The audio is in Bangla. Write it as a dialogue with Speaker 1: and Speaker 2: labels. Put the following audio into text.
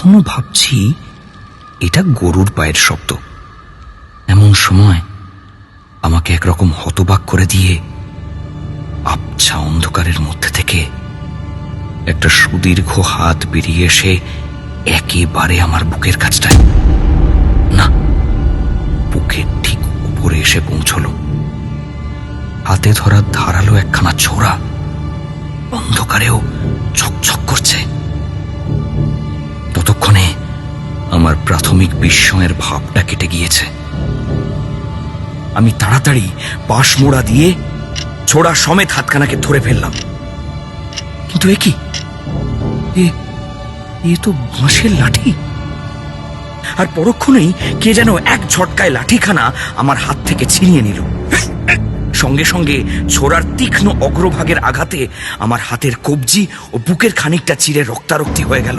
Speaker 1: তখনও ভাবছি এটা গরুর পায়ের শব্দ। এমন সময় আমাকে একরকম হতবাক করে দিয়ে আবছা অন্ধকারের মধ্যে থেকে একটা সুদীর্ঘ হাত বেরিয়ে এসে একেবারে আমার বুকের কাছটায়, না, বুকের ঠিক উপরে এসে পৌঁছল। হাতে ধরা ধারালো একখানা ছোরা, অন্ধকারেও ঝকঝক করছে। ততক্ষণে আমার প্রাথমিক বিস্ময়ের ভাবটা কেটে গিয়েছে। আমি তাড়াতাড়ি পাশ মোড়া দিয়ে ছোড়া সমেত হাতখানাকে ধরে ফেললাম। কিন্তু এ কি, এ তো বাঁশের লাঠি। আর পরক্ষণেই কে যেন এক ঝটকায় লাঠিখানা আমার হাত থেকে ছিনিয়ে নিল। সঙ্গে সঙ্গে ছোড়ার তীক্ষ্ণ অগ্রভাগের আঘাতে আমার হাতের কবজি ও বুকের খানিকটা চিরে রক্তারক্তি হয়ে গেল।